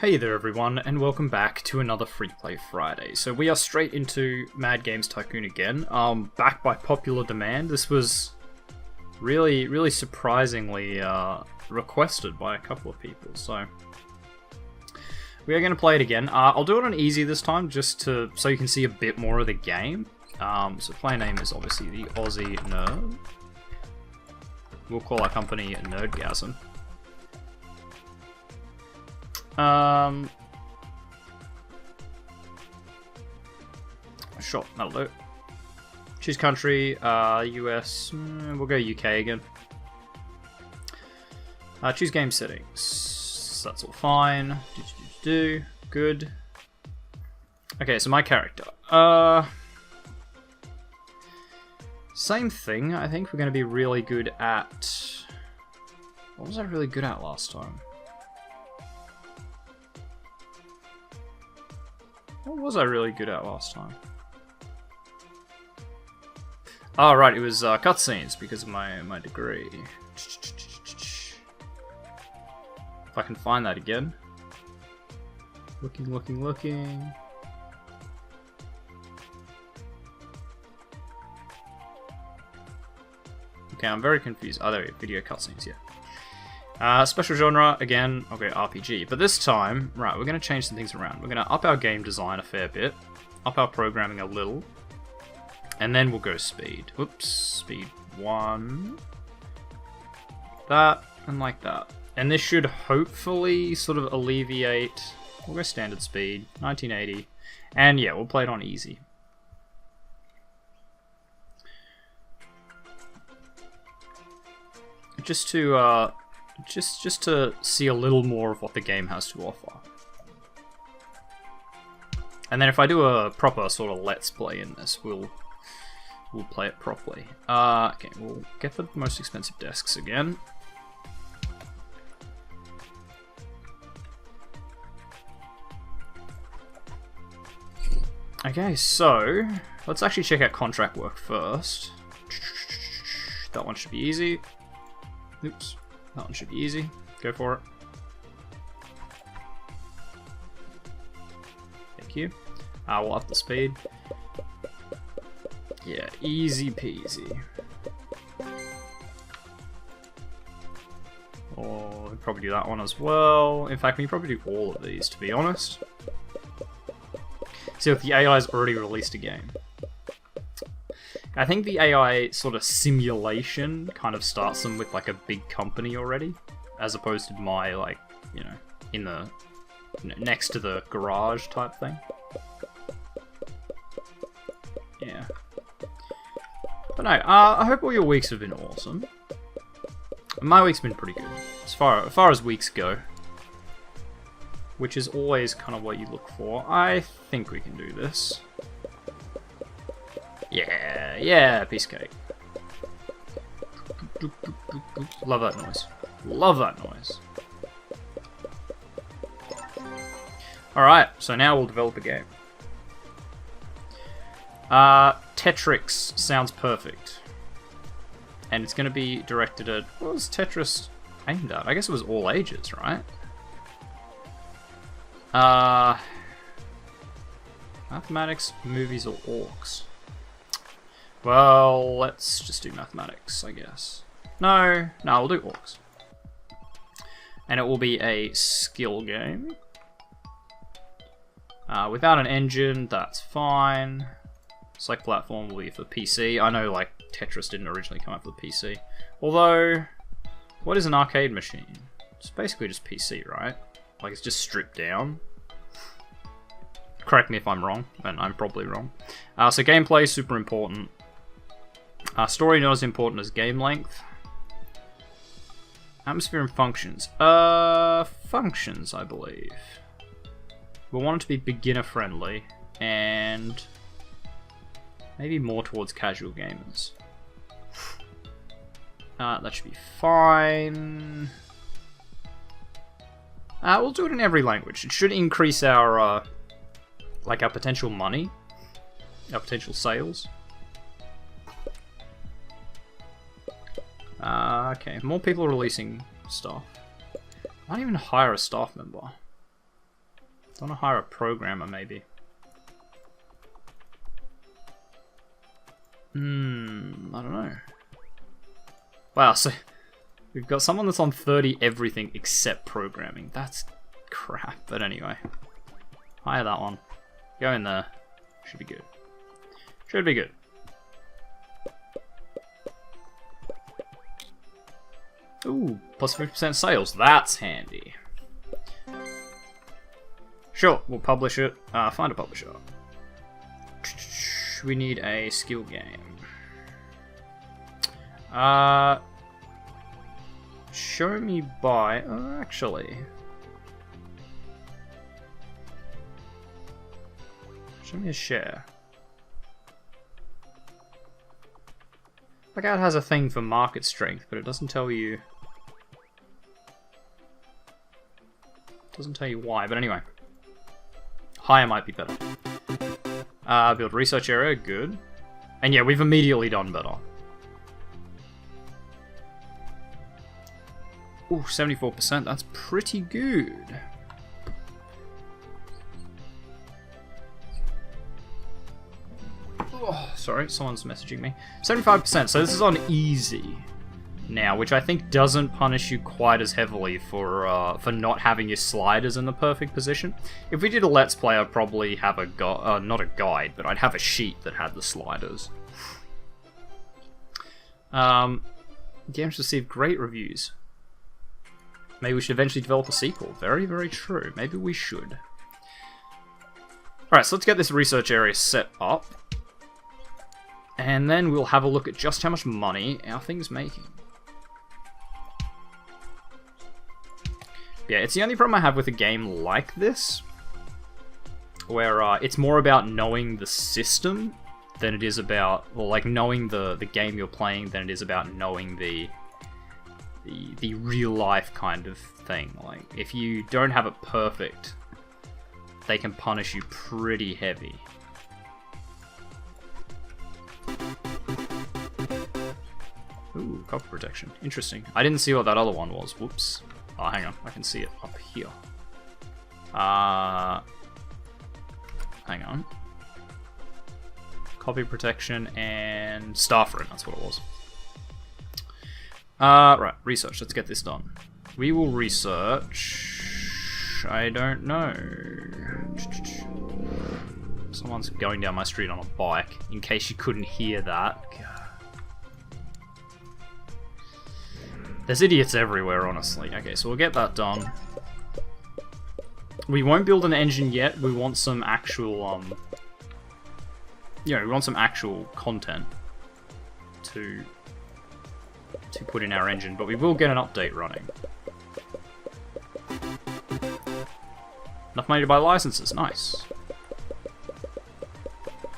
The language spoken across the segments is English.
Hey there everyone, and welcome back to another Freeplay Friday. So we are straight into Mad Games Tycoon again, back by popular demand. This was really surprisingly requested by a couple of people, so we are going to play it again. I'll do it on easy this time, just so you can see a bit more of the game. So player name is obviously TheOzzieNerd. We'll call our company Nerdgasm. Sure, that'll do. Choose country, US, we'll go UK again. Choose game settings, that's all fine. Good. Okay, so my character. Same thing, I think we're going to be really good at... What was I really good at last time? What was I really good at last time? Oh, right, it was cutscenes because of my degree. If I can find that again. Looking. Okay, I'm very confused. Oh, there we go, video cutscenes, yeah. Special genre, again, okay, RPG. But this time, right, we're going to change some things around. We're going to up our game design a fair bit, up our programming a little, and then we'll go speed. Whoops, speed 1. That, and like that. And this should hopefully sort of alleviate... We'll go standard speed, 1980. And yeah, we'll play it on easy. Just to see a little more of what the game has to offer. And then if I do a proper sort of let's play in this, we'll play it properly. Okay, we'll get the most expensive desks again. Okay, so let's actually check out contract work first. That one should be easy. Oops. That one should be easy. Go for it. Thank you. We'll up the speed. Yeah, easy peasy. Or we'll probably do that one as well. In fact, we can probably do all of these, to be honest. See if the AI's already released a game. I think the AI sort of simulation kind of starts them with like a big company already, as opposed to my like, you know, in the next to the garage type thing. Yeah. But no, I hope all your weeks have been awesome. My week's been pretty good, as far as weeks go, which is always kind of what you look for. I think we can do this. Yeah, piece of cake. Love that noise. Love that noise. Alright, so now we'll develop a game. Tetrix sounds perfect. And it's going to be directed at... What was Tetris aimed at? I guess it was all ages, right? Mathematics, movies, or orcs? Well, let's just do mathematics, I guess. No, we'll do orcs. And it will be a skill game. Without an engine, that's fine. Select platform will be for PC. I know, like, Tetris didn't originally come out for the PC. Although, what is an arcade machine? It's basically just PC, right? Like, it's just stripped down. Correct me if I'm wrong, and I'm probably wrong. So gameplay is super important. Story not as important as game length. Atmosphere and functions. Functions, I believe. We'll want it to be beginner friendly, and maybe more towards casual gamers. That should be fine. We'll do it in every language. It should increase our, like our potential money, our potential sales. Okay, more people are releasing stuff. I might even hire a staff member. want to hire a programmer, maybe. I don't know. Wow, so we've got someone that's on 30 everything except programming. That's crap, but anyway. Hire that one. Go in there. Should be good. Should be good. Ooh, plus 50% sales. That's handy. Sure, we'll publish it. Find a publisher. We need a skill game. Show me by... actually... Show me a share. Like, it has a thing for market strength, but it doesn't tell you... Doesn't tell you why, but anyway. Higher might be better. Build research area, good. And yeah, we've immediately done better. Ooh, 74%, that's pretty good. Oh, sorry, someone's messaging me. 75%, so this is on easy now, which I think doesn't punish you quite as heavily for not having your sliders in the perfect position. If we did a Let's Play, I'd probably have a not a guide, but I'd have a sheet that had the sliders. Games received great reviews. Maybe we should eventually develop a sequel. Very, very true. Maybe we should. Alright, so let's get this research area set up. And then we'll have a look at just how much money our thing's making. Yeah, it's the only problem I have with a game like this, where it's more about knowing the system than it is about, well, like knowing the game you're playing than it is about knowing the real life kind of thing. Like, if you don't have it perfect, they can punish you pretty heavy. Ooh, copy protection. Interesting. I didn't see what that other one was. Whoops. Oh, hang on. I can see it up here. Hang on. Copy protection and staff room. That's what it was. Right. Research. Let's get this done. We will research... I don't know. Someone's going down my street on a bike, in case you couldn't hear that. There's idiots everywhere, honestly. Okay, so we'll get that done. We won't build an engine yet. We want some actual, we want some actual content to put in our engine, but we will get an update running. Enough money to buy licenses. Nice.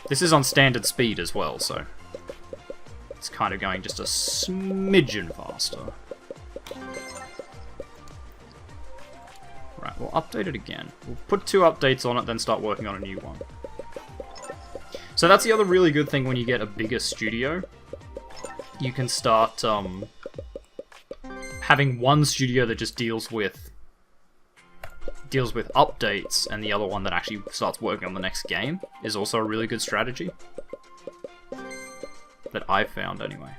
This is on standard speed as well, so it's kind of going just a smidgen faster. Right, we'll update it again. We'll put 2 updates on it, then start working on a new one. So that's the other really good thing when you get a bigger studio. You can start having one studio that just deals with updates, and the other one that actually starts working on the next game is also a really good strategy. That I've found, anyway.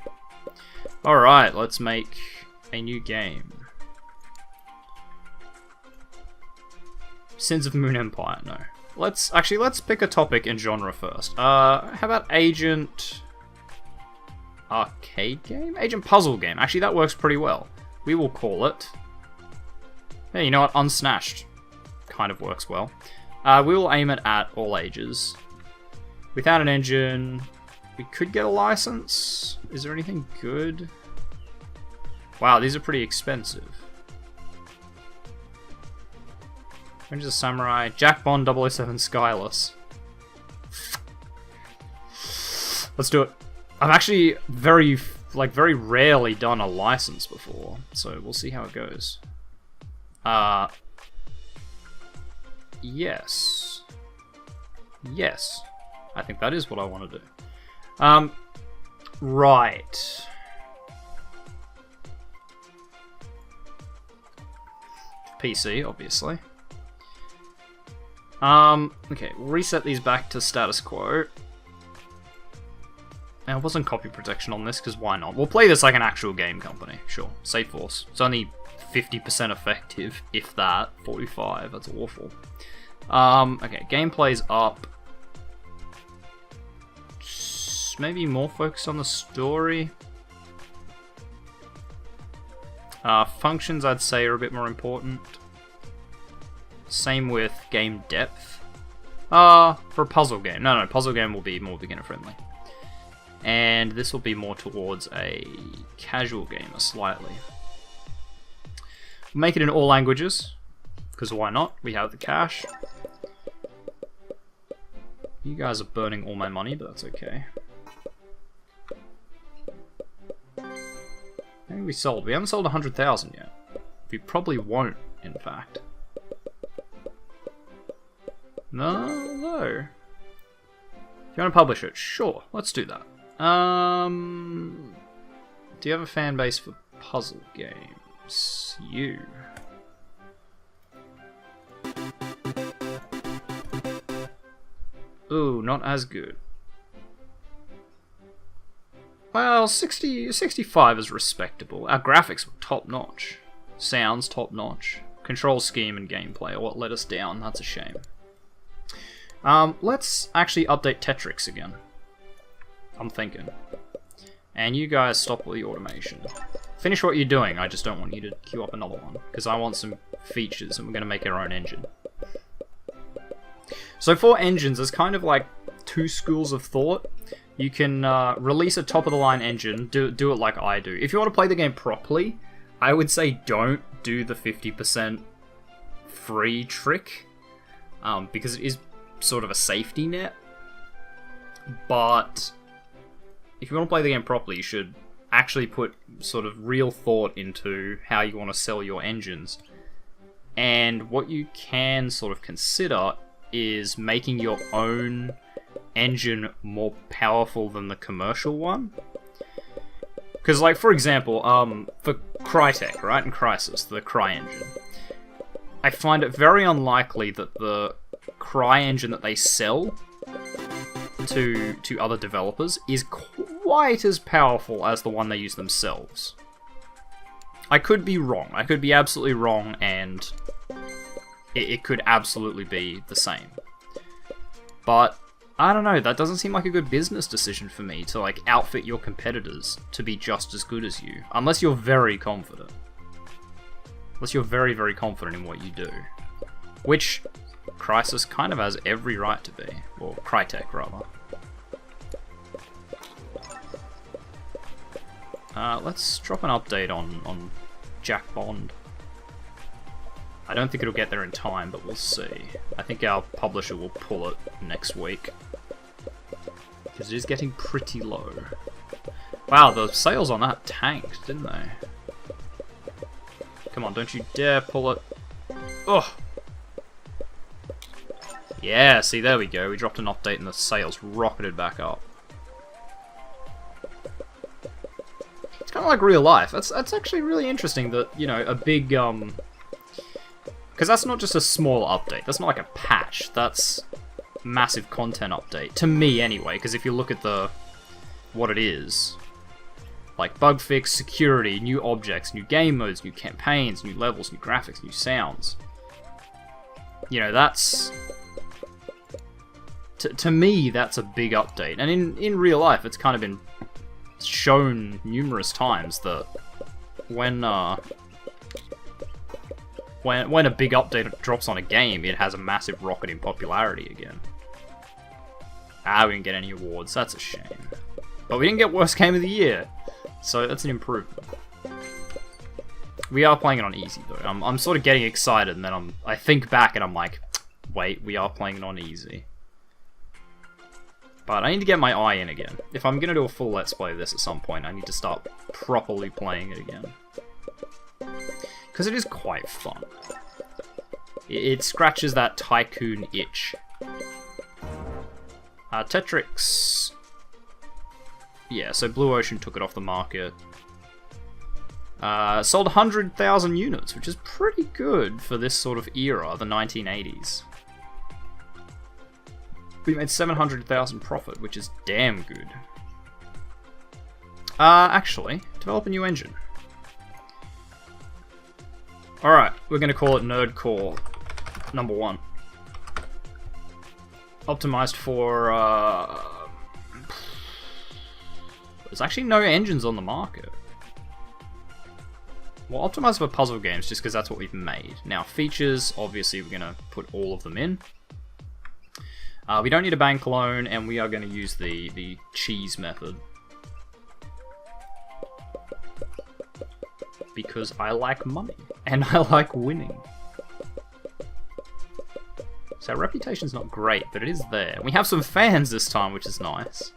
Alright, let's make a new game. Sins of Moon Empire, no. Let's pick a topic and genre first. How about Agent... Arcade game? Agent Puzzle game. Actually, that works pretty well. We will call it... Hey, you know what? Unsnatched. Kind of works well. We will aim it at all ages. Without an engine... We could get a license. Is there anything good? Wow, these are pretty expensive. Rangers of Samurai, Jack Bond 007 Skyless. Let's do it. I've actually very rarely done a license before, so we'll see how it goes. Yes. Yes. I think that is what I want to do. Right. PC, obviously. Okay, we'll reset these back to status quo. Now, it wasn't copy protection on this, because why not? We'll play this like an actual game company, sure. Safe Force. It's only 50% effective, if that. 45, that's awful. Okay, gameplay's up. Maybe more focused on the story. Functions, I'd say, are a bit more important. Same with game depth. For a puzzle game. No, puzzle game will be more beginner friendly. And this will be more towards a casual gamer, slightly. We'll make it in all languages, because why not? We have the cash. You guys are burning all my money, but that's okay. Maybe we sold. We haven't sold 100,000 yet. We probably won't, in fact. No. If you want to publish it, sure, let's do that. Do you have a fan base for puzzle games? You. Ooh, not as good. Well, 65 is respectable. Our graphics were top-notch. Sounds top-notch. Control scheme and gameplay are what let us down. That's a shame. Let's actually update Tetrix again. I'm thinking. And you guys stop all the automation. Finish what you're doing, I just don't want you to queue up another one. Because I want some features and we're going to make our own engine. So for engines, there's kind of like two schools of thought. You can release a top-of-the-line engine, do it like I do. If you want to play the game properly, I would say don't do the 50% free trick. Because it is sort of a safety net. But if you want to play the game properly, you should actually put sort of real thought into how you want to sell your engines. And what you can sort of consider is making your own engine more powerful than the commercial one. Because, like, for example, for Crytek, right, in Crysis, the Cry engine, I find it very unlikely that the Cry engine that they sell to other developers is quite as powerful as the one they use themselves. I could be wrong. I could be absolutely wrong, and it could absolutely be the same. But I don't know, that doesn't seem like a good business decision for me to like outfit your competitors to be just as good as you, unless you're very confident. Unless you're very, very confident in what you do. Which Crysis kind of has every right to be. Or Crytek, rather. Let's drop an update on Jack Bond. I don't think it'll get there in time, but we'll see. I think our publisher will pull it next week. Because it is getting pretty low. Wow, the sales on that tanked, didn't they? Come on, don't you dare pull it. Ugh! Yeah, see, there we go. We dropped an update and the sales rocketed back up. It's kind of like real life. That's actually really interesting that, you know, a big, because that's not just a small update. That's not like a patch. That's massive content update. To me, anyway, because if you look at what it is, like bug fix, security, new objects, new game modes, new campaigns, new levels, new graphics, new sounds. You know, that's... To me, that's a big update. And in real life, it's kind of been shown numerous times that when a big update drops on a game, it has a massive rocket in popularity again. We didn't get any awards, that's a shame. But we didn't get Worst Game of the Year, so that's an improvement. We are playing it on easy though. I'm sort of getting excited, and then I think back and I'm like, wait, we are playing it on easy. But I need to get my eye in again. If I'm going to do a full Let's Play of this at some point, I need to start properly playing it again. Because it is quite fun. It scratches that Tycoon itch. Tetrix... Yeah, so Blue Ocean took it off the market. Sold 100,000 units, which is pretty good for this sort of era, the 1980s. We made 700,000 profit, which is damn good. Actually, develop a new engine. Alright, we're going to call it Nerd Core number 1. Optimized for, there's actually no engines on the market. We'll optimize for puzzle games just because that's what we've made. Now, features, obviously we're going to put all of them in. We don't need a bank loan, and we are going to use the cheese method. Because I like money, and I like winning. So our reputation's not great, but it is there. We have some fans this time, which is nice.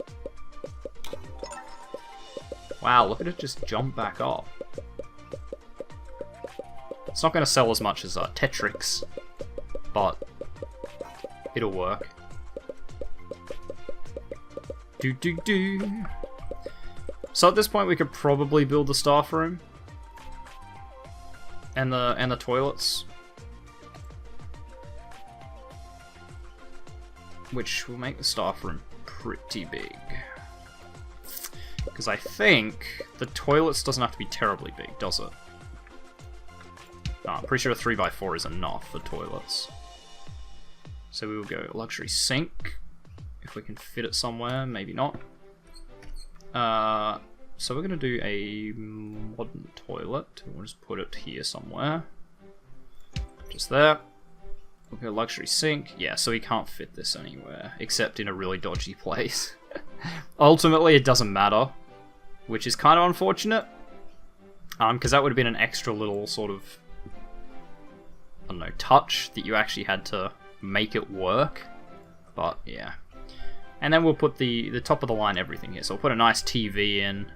Wow, look at it just jump back up. It's not going to sell as much as Tetrix, but it'll work. So at this point we could probably build the staff room. And the toilets. Which will make the staff room pretty big. Because I think the toilets doesn't have to be terribly big, does it? No, I'm pretty sure a 3x4 is enough for toilets. So we will go luxury sink. If we can fit it somewhere, maybe not. So we're going to do a modern toilet. We'll just put it here somewhere. Just there. We'll go luxury sink. Yeah, so we can't fit this anywhere, except in a really dodgy place. Ultimately, it doesn't matter, which is kind of unfortunate. Because that would have been an extra little sort of, I don't know, touch that you actually had to make it work. But, yeah. And then we'll put the top of the line everything here. So we'll put a nice TV in.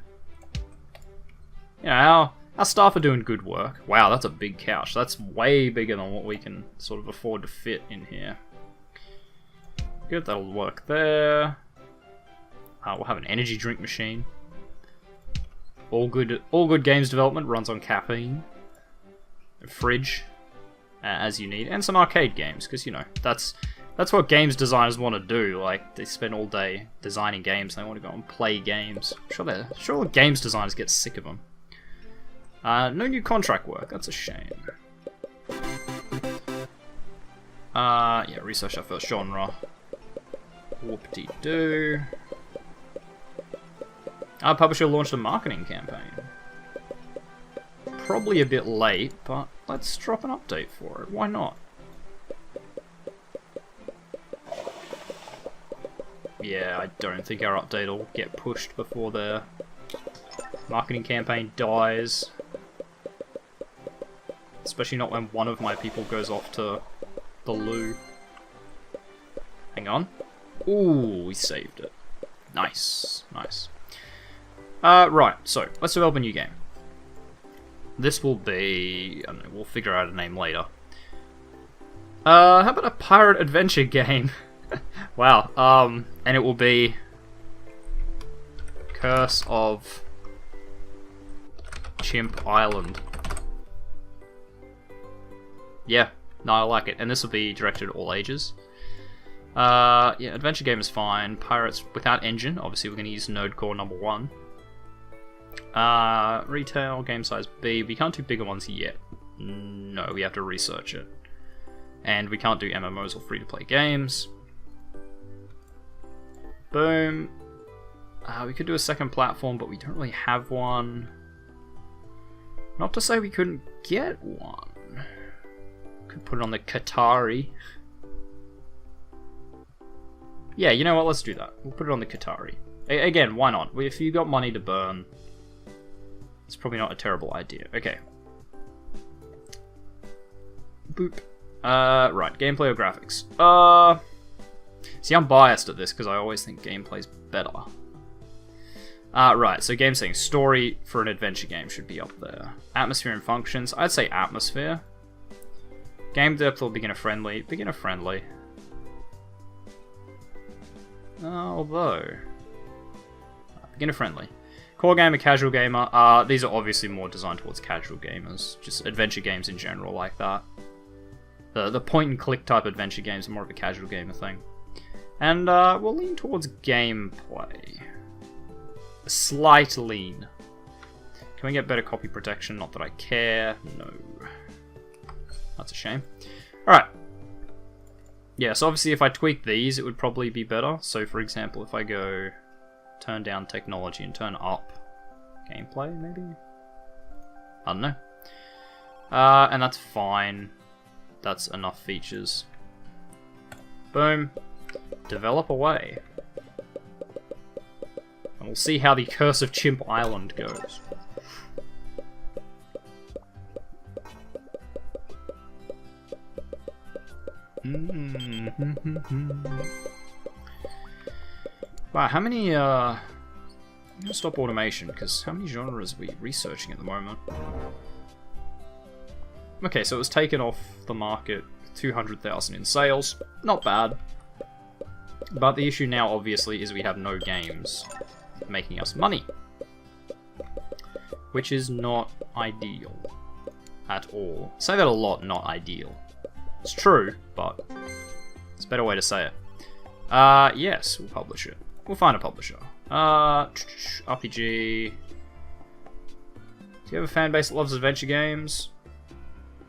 You know, our staff are doing good work. Wow, that's a big couch. That's way bigger than what we can sort of afford to fit in here. Good, that'll work there. We'll have an energy drink machine. All good games development runs on caffeine. A fridge, as you need, and some arcade games, because you know that's what games designers want to do. Like, they spend all day designing games, and they want to go and play games. Sure games designers get sick of them. No new contract work, that's a shame. Yeah, research our first genre. Whoop-de-doo. Our publisher launched a marketing campaign. Probably a bit late, but let's drop an update for it. Why not? Yeah, I don't think our update will get pushed before their marketing campaign dies. Especially not when one of my people goes off to the loo. Hang on. Ooh, we saved it. Nice, nice. Right, so let's develop a new game. This will be, I don't know, we'll figure out a name later. How about a pirate adventure game? Wow, and it will be Curse of Chimp Island. Yeah, no, I like it, and this will be directed at all ages. Yeah, adventure game is fine. Pirates without engine, obviously we're going to use Nerd Core number 1. Retail, game size B. We can't do bigger ones yet. No, we have to research it. And we can't do MMOs or free-to-play games. Boom. We could do a second platform, but we don't really have one. Not to say we couldn't get one. Could put it on the Qatari. Yeah, you know what? Let's do that. We'll put it on the Qatari. Again, why not? If you've got money to burn, it's probably not a terrible idea. Okay. Boop. Right. Gameplay or graphics? See, I'm biased at this because I always think gameplay's better. Right. So game settings. Story for an adventure game should be up there. Atmosphere and functions. I'd say atmosphere. Game depth or beginner friendly. Beginner friendly. Although... beginner friendly. Core gamer, casual gamer. These are obviously more designed towards casual gamers. Just adventure games in general like that. The point and click type adventure games are more of a casual gamer thing. And we'll lean towards gameplay. A slight lean. Can we get better copy protection? Not that I care. No. That's a shame. Alright. Yeah, so obviously if I tweak these, it would probably be better. So for example, if I go turn down technology and turn up gameplay, maybe? I don't know. And that's fine. That's enough features. Boom. Develop away. And we'll see how the Curse of Chimp Island goes. Wow, how many, I'm gonna stop automation, because how many genres are we researching at the moment? Okay, so it was taken off the market, 200,000 in sales. Not bad. But the issue now, obviously, is we have no games making us money. Which is not ideal. At all. I say that a lot, not ideal. It's true, but it's a better way to say it. Yes, we'll publish it. We'll find a publisher. RPG. Do you have a fan base that loves adventure games?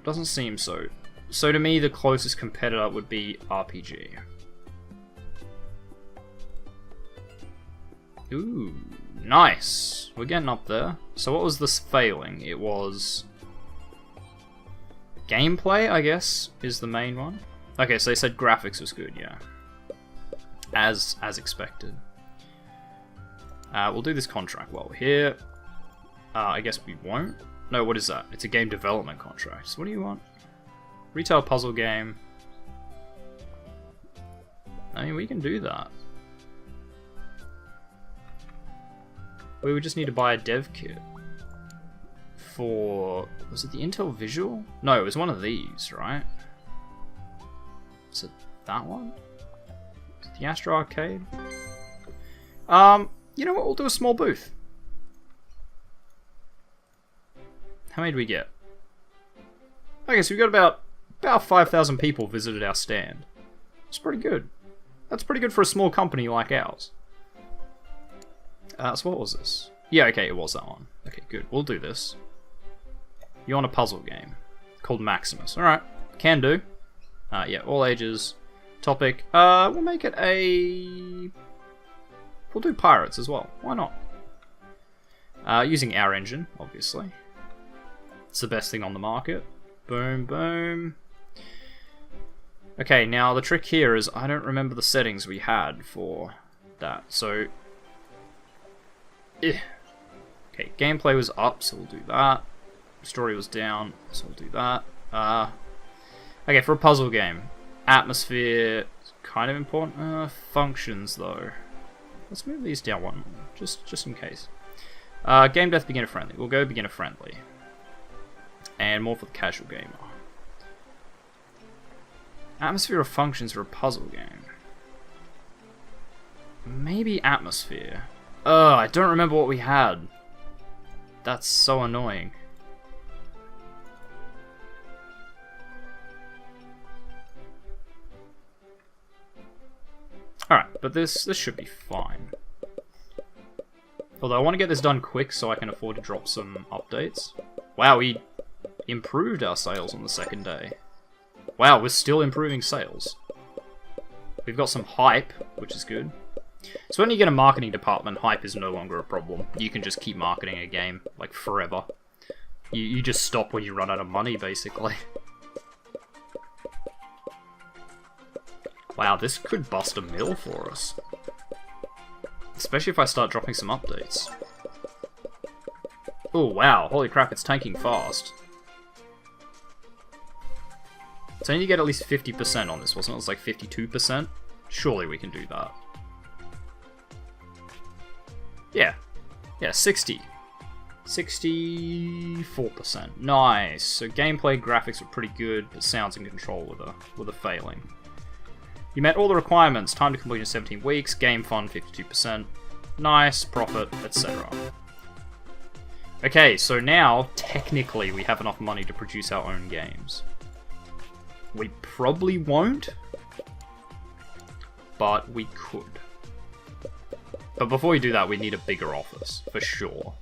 Doesn't seem so. So to me, the closest competitor would be RPG. Ooh, nice. We're getting up there. So what was this failing? It was gameplay, I guess, is the main one. Okay, so they said graphics was good, yeah. As expected. We'll do this contract while we're here. I guess we won't. No, what is that? It's a game development contract. So what do you want? Retail puzzle game. I mean, we can do that. We would just need to buy a dev kit. For... was it the Intel Visual? No, it was one of these, right? Was it that one? Was it the Astro Arcade? You know what? We'll do a small booth. How many did we get? Okay, so we got about 5,000 people visited our stand. It's pretty good. That's pretty good for a small company like ours. So what was this? Yeah, okay, it was that one. Okay, good. We'll do this. You want a puzzle game called Maximus? All right, can do. Yeah, all ages. Topic. We'll make it a. We'll do pirates as well. Why not? Using our engine, obviously. It's the best thing on the market. Boom, boom. Okay, now the trick here is I don't remember the settings we had for that. So, okay, gameplay was up, so we'll do that. Story was down, so we'll do that. Okay, for a puzzle game, atmosphere is kind of important. Functions though. Let's move these down one, just in case. Game death beginner friendly. We'll go beginner friendly, and more for the casual gamer. Atmosphere or functions for a puzzle game. Maybe atmosphere. I don't remember what we had. That's so annoying. Alright, but this should be fine. Although I want to get this done quick so I can afford to drop some updates. Wow, we improved our sales on the second day. Wow, we're still improving sales. We've got some hype, which is good. So when you get a marketing department, hype is no longer a problem. You can just keep marketing a game, like, forever. You just stop when you run out of money, basically. Wow, this could bust a mill for us. Especially if I start dropping some updates. Oh wow, holy crap, it's tanking fast. So I need to get at least 50% on this, wasn't it? It was like 52%? Surely we can do that. Yeah. Yeah, 60. 64%. Nice. So gameplay graphics were pretty good, but sounds in control with a failing. You met all the requirements. Time to complete in 17 weeks. Game fun 52%. Nice. Profit, etc. Okay, so now, technically, we have enough money to produce our own games. We probably won't. but we could. But before we do that, we need a bigger office, for sure.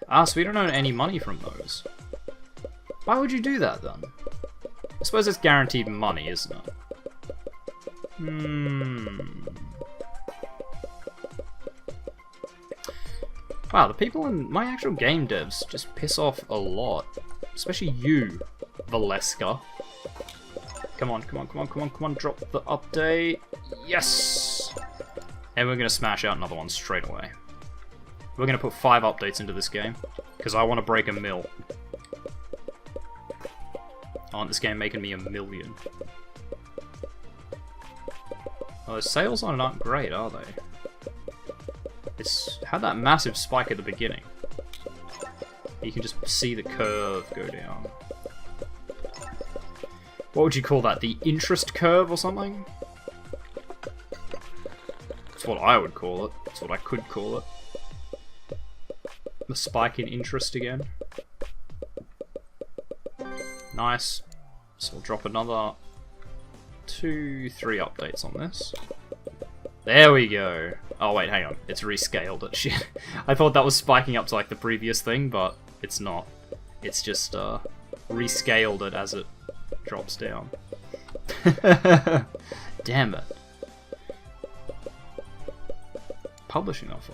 So we don't earn any money from those. Why would you do that, then? I suppose it's guaranteed money, isn't it? Wow, the people in my actual game devs just piss off a lot. Especially you, Valeska. Come on, come on, come on, come on, come on, drop the update. Yes! And we're gonna smash out another one straight away. We're gonna put 5 updates into this game, because I want to break 1 mil. I want this game making me 1 million. Well, the sales on it aren't great, are they? It's had that massive spike at the beginning. You can just see the curve go down. What would you call that? The interest curve or something? That's what I would call it. That's what I could call it. The spike in interest again. Nice. So we'll drop another 2, 3 updates on this. There we go. Oh wait, hang on. It's rescaled it. Shit. I thought that was spiking up to like the previous thing, but it's not. It's just rescaled it as it drops down. Damn it. Publishing offer.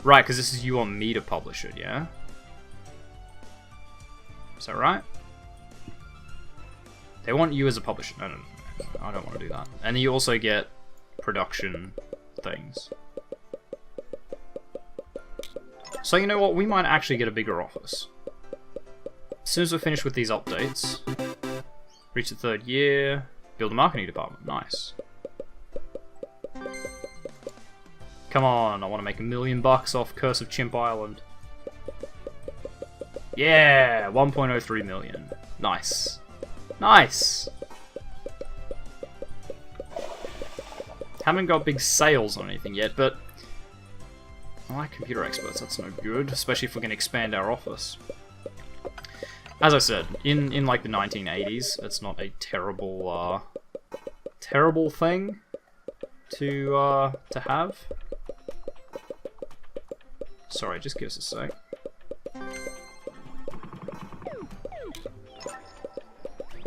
Right, because this is you want me to publish it, yeah? Is that right? They want you as a publisher. No, no, no. I don't want to do that. And then you also get production things. So you know what? We might actually get a bigger office. As soon as we're finished with these updates, reach the 3rd year, build a marketing department. Nice. Come on, I want to make $1 million off Curse of Chimp Island. Yeah, 1.03 million. Nice. Nice! Haven't got big sales on anything yet, but I like computer experts, that's no good, especially if we're going to expand our office. As I said, in like the 1980s, it's not a terrible, terrible thing to have. Sorry, just give us a sec.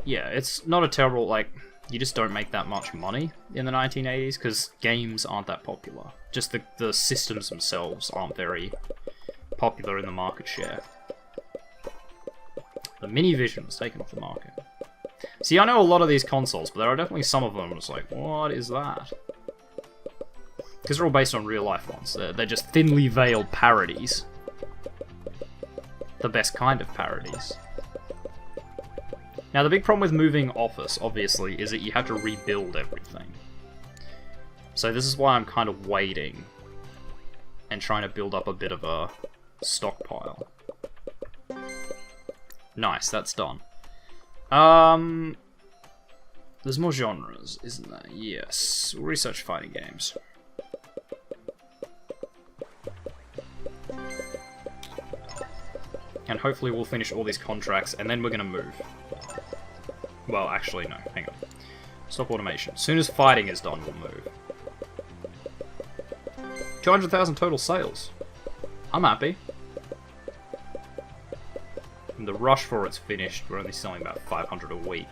Yeah, it's not a terrible, like, you just don't make that much money in the 1980s, because games aren't that popular. Just the systems themselves aren't very popular in the market share. The Minivision was taken off the market. See, I know a lot of these consoles, but there are definitely some of them that's like, what is that? Because they're all based on real-life ones. They're just thinly veiled parodies. The best kind of parodies. Now, the big problem with moving office, obviously, is that you have to rebuild everything. So this is why I'm kind of waiting and trying to build up a bit of a stockpile. Nice, that's done. There's more genres, isn't there? Yes. We'll research fighting games. And hopefully we'll finish all these contracts, and then we're gonna move. Well, actually, no. Hang on. Stop automation. As soon as fighting is done, we'll move. 200,000 total sales. I'm happy. And the rush for it's finished. We're only selling about 500 a week.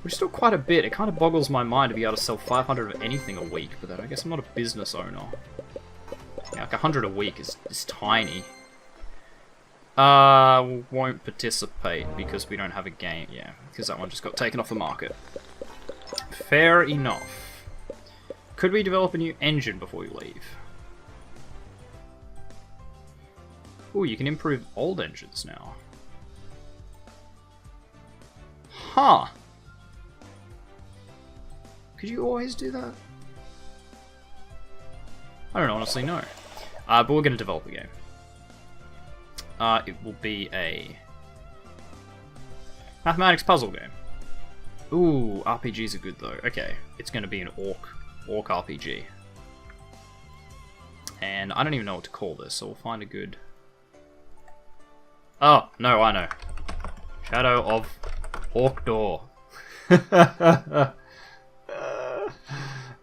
Which is still quite a bit. It kind of boggles my mind to be able to sell 500 of anything a week, but then I guess I'm not a business owner. Yeah, like 100 a week is tiny. Won't participate because we don't have a game. Yeah, because that one just got taken off the market. Fair enough. Could we develop a new engine before we leave? Ooh, you can improve old engines now. Huh. Could you always do that? I don't honestly know. But we're going to develop a game. It will be a mathematics puzzle game. Ooh, RPGs are good though. Okay, it's going to be an orc RPG. And I don't even know what to call this, so we'll find a good... Oh, no, I know. Shadow of Orkdor.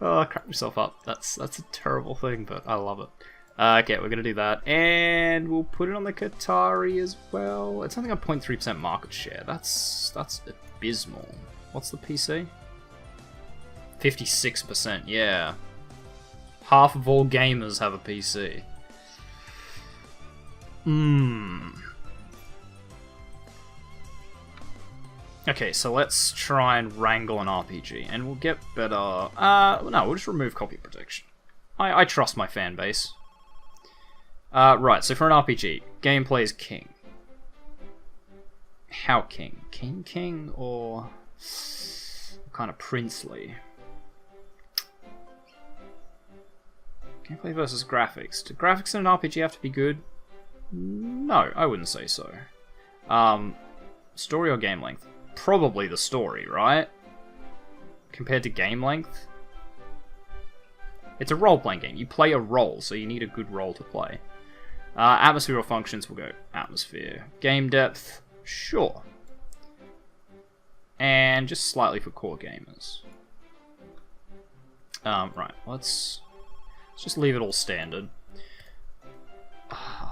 Oh, crap yourself up. That's a terrible thing, but I love it. Okay, we're gonna do that, and we'll put it on the Qatari as well. It's only got 0.3% market share. That's abysmal. What's the PC? 56%. Yeah, half of all gamers have a PC. Okay, so let's try and wrangle an RPG, and we'll get better. No, we'll just remove copy protection. I trust my fan base. Right, so for an RPG, gameplay is king. How king? King, or kind of princely? Gameplay versus graphics. Do graphics in an RPG have to be good? No, I wouldn't say so. Story or game length? Probably the story, right? Compared to game length? It's a role-playing game. You play a role, so you need a good role to play. Atmosphere or functions, we'll go atmosphere. Game depth, sure. And just slightly for core gamers. Right, let's just leave it all standard.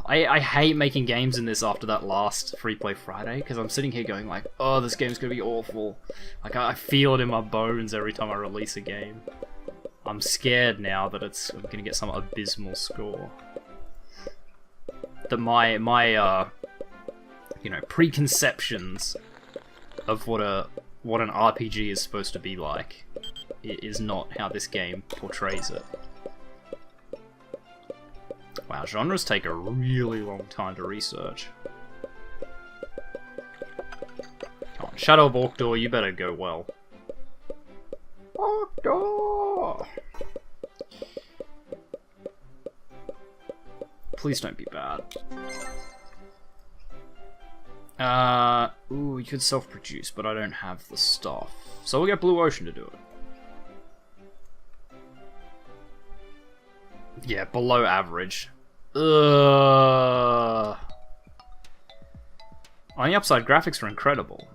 I hate making games in this after that last Freeplay Friday, because I'm sitting here going like, oh, this game's gonna be awful. Like, I feel it in my bones every time I release a game. I'm scared now that I'm gonna get some abysmal score. That my you know, preconceptions of what an RPG is supposed to be like is not how this game portrays it. Wow, genres take a really long time to research. Come on, Shadow of Orkdor, you better go well. Orkdor! Please don't be bad. Ooh, you could self-produce, but I don't have the stuff. So we'll get Blue Ocean to do it. Yeah, below average. On the upside, graphics are incredible.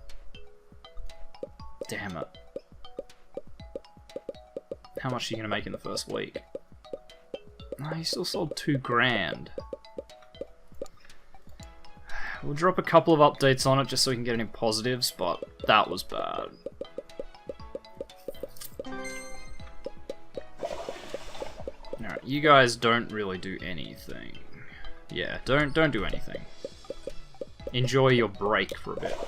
Damn it. How much are you gonna make in the first week? No, you still sold $2,000. We'll drop a couple of updates on it just so we can get any positives, but that was bad. Alright, you guys don't really do anything. Yeah, don't do anything. Enjoy your break for a bit.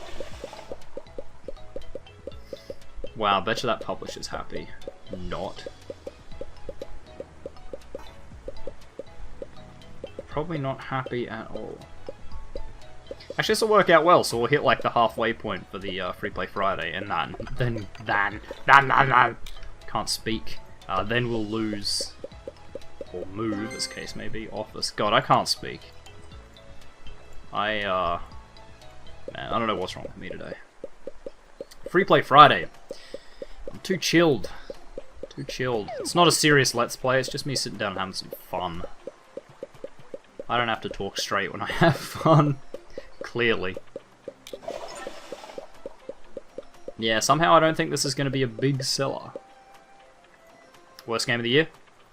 Wow, bet you that publisher's happy. Not. Probably not happy at all. Actually, this will work out well, so we'll hit like the halfway point for the Freeplay Friday, and then can't speak. Then we'll lose, or move, as case may be, office. God, I can't speak. Man, I don't know what's wrong with me today. Freeplay Friday. I'm too chilled. Too chilled. It's not a serious Let's Play, it's just me sitting down and having some fun. I don't have to talk straight when I have fun. Clearly. Yeah, somehow I don't think this is going to be a big seller. Worst game of the year?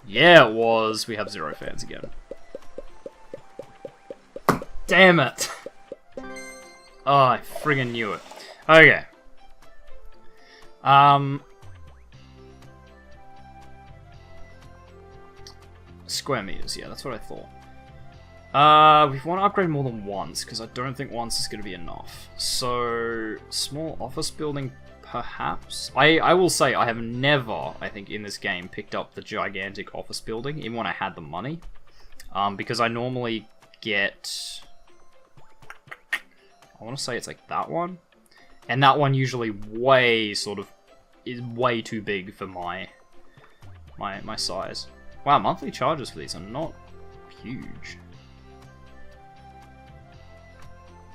Yeah, it was. We have 0 fans again. Damn it! Oh, I friggin' knew it. Okay. Square meters, yeah, that's what I thought. We want to upgrade more than once, because I don't think once is going to be enough. So, small office building, perhaps? I will say, I have never, I think, in this game, picked up the gigantic office building, even when I had the money. Because I normally get... I want to say it's like that one. And that one usually is way too big for my size. Wow, monthly charges for these are not huge.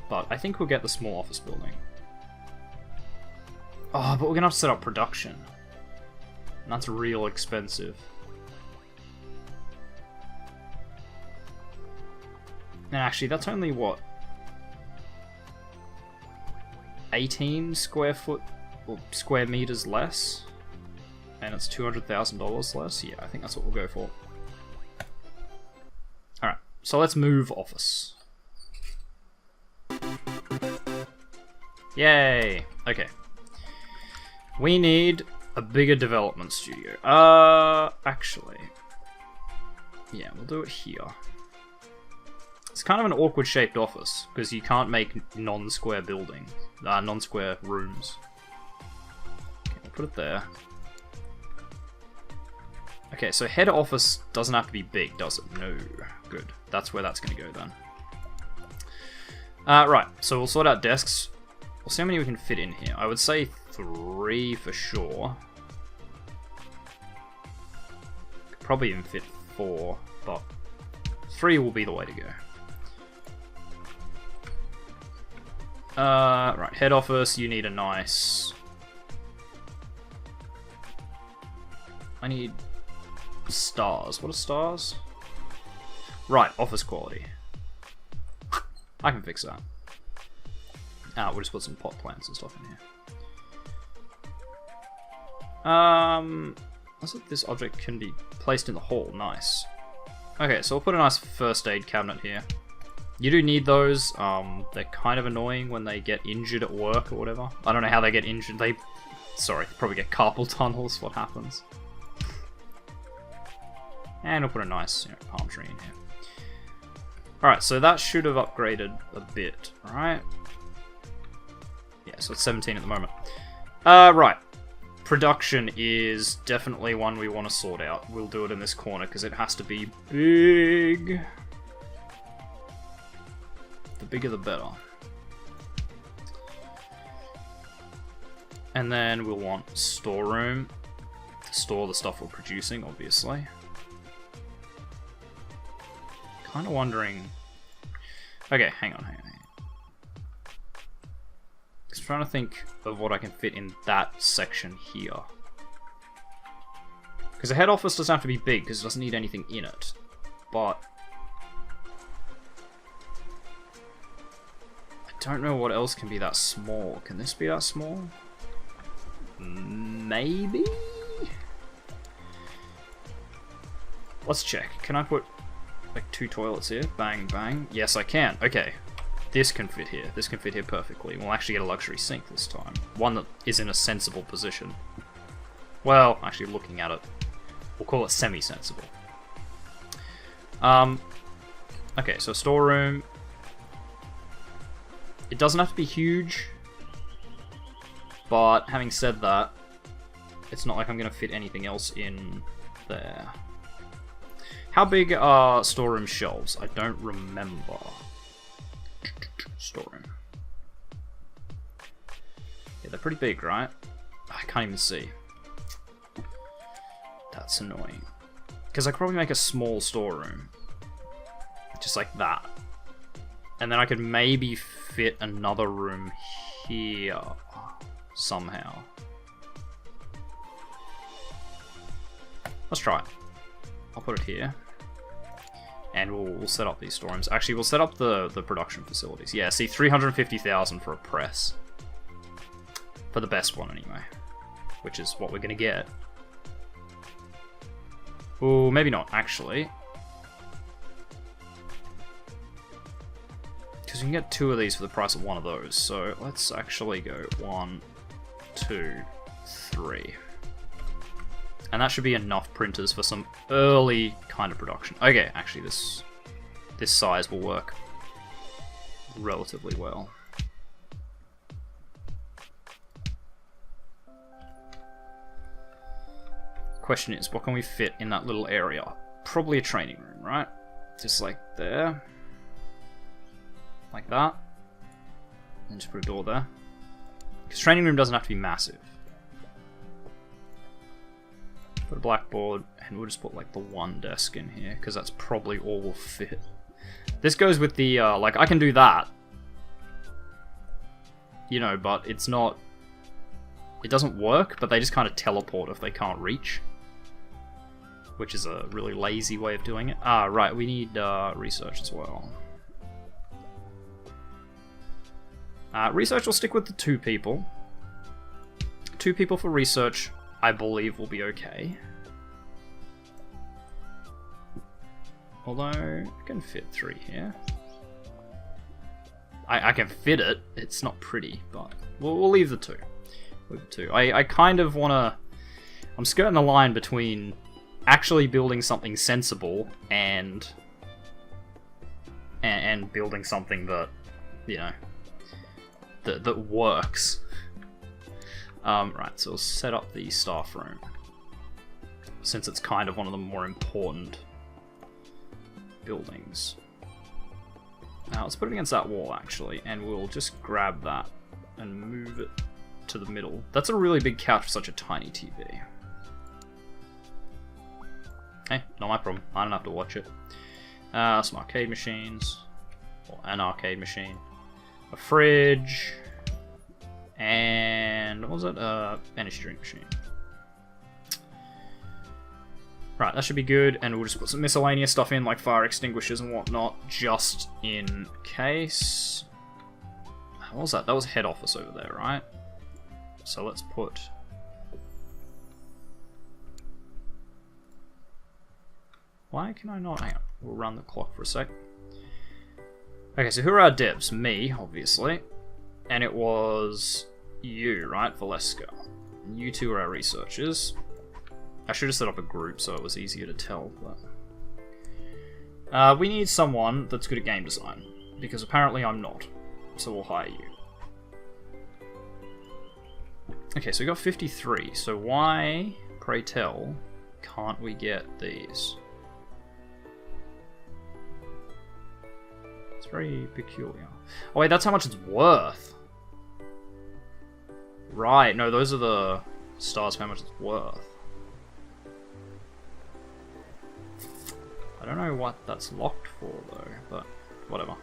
But I think we'll get the small office building. Oh, but we're gonna have to set up production. And that's real expensive. And actually, that's only what? 18 square foot or square meters less, and it's $200,000 less. Yeah, I think that's what we'll go for. Alright, so let's move office. Yay! Okay. We need a bigger development studio. Actually. Yeah, we'll do it here. It's kind of an awkward shaped office, because you can't make non-square buildings, non-square rooms. Okay, we'll put it there. Okay, so head office doesn't have to be big, does it? No. Good. That's where that's going to go then. Right, so we'll sort out desks. We'll see how many we can fit in here. I would say 3 for sure. Could probably even fit 4, but 3 will be the way to go. Right, head office, you need a nice... I need stars. What are stars? Right, office quality. I can fix that. We'll just put some pot plants and stuff in here. Looks like this object can be placed in the hall. Nice. Okay, so we'll put a nice first aid cabinet here. You do need those. They're kind of annoying when they get injured at work or whatever. I don't know how they get injured. They probably get carpal tunnels. What happens? And we'll put a nice palm tree in here. Alright, so that should have upgraded a bit, right? Yeah, so it's 17 at the moment. Right. Production is definitely one we want to sort out. We'll do it in this corner because it has to be big. The bigger the better. And then we'll want storeroom to store the stuff we're producing, obviously. Kind of wondering... Okay, hang on. Just trying to think of what I can fit in that section here. Because the head office doesn't have to be big, because it doesn't need anything in it. But... I don't know what else can be that small. Can this be that small? Maybe? Let's check. Can I put... like 2 toilets here? Bang, bang. Yes, I can. Okay. This can fit here. This can fit here perfectly. We'll actually get a luxury sink this time. One that is in a sensible position. Well, actually looking at it, we'll call it semi-sensible. Okay, so storeroom. It doesn't have to be huge. But having said that, it's not like I'm going to fit anything else in there. How big are storeroom shelves? I don't remember. Storeroom. Yeah, they're pretty big, right? I can't even see. That's annoying. Because I could probably make a small storeroom. Just like that. And then I could maybe fit another room here. Somehow. Let's try it. I'll put it here. And we'll set up these storerooms. Actually, we'll set up the production facilities. Yeah, see, 350,000 for a press. For the best one, anyway. Which is what we're going to get. Oh, maybe not, actually. Because we can get 2 of these for the price of 1 of those. So let's actually go 1, 2, 3. And that should be enough printers for some early kind of production. Okay, actually this size will work relatively well. Question is, what can we fit in that little area? Probably a training room, right? Just like there. Like that. And just put a door there. Because training room doesn't have to be massive. Put a blackboard, and we'll just put like the 1 desk in here, because that's probably all will fit. This goes with the, like, I can do that. You know, but it's not... It doesn't work, but they just kind of teleport if they can't reach. Which is a really lazy way of doing it. Ah, right, we need research as well. Research will stick with the 2 people. 2 people for research, I believe, will be okay. Although, I can fit 3 here. I can fit it. It's not pretty, but we'll leave the 2. Leave the 2. I kind of want to... I'm skirting the line between actually building something sensible and building something that, you know, that works. Right, so we'll set up the staff room, since it's kind of one of the more important buildings. Now let's put it against that wall, actually, and we'll just grab that and move it to the middle. That's a really big couch for such a tiny TV. Hey, not my problem. I don't have to watch it. Some arcade machines, or an arcade machine, a fridge, and what was it? Energy drink machine. Right, that should be good, and we'll just put some miscellaneous stuff in, like fire extinguishers and whatnot, just in case. What was that? That was head office over there, right? So let's put... Why can I not? Hang on, we'll run the clock for a sec. Okay, so who are our devs? Me, obviously. And it was you, right? Valeska. You 2 are our researchers. I should have set up a group so it was easier to tell, but... we need someone that's good at game design, because apparently I'm not. So we'll hire you. Okay, so we got 53, so why, pray tell, can't we get these? It's very peculiar. Oh wait, that's how much it's worth. Right, no, those are the stars for how much it's worth. I don't know what that's locked for though, but whatever.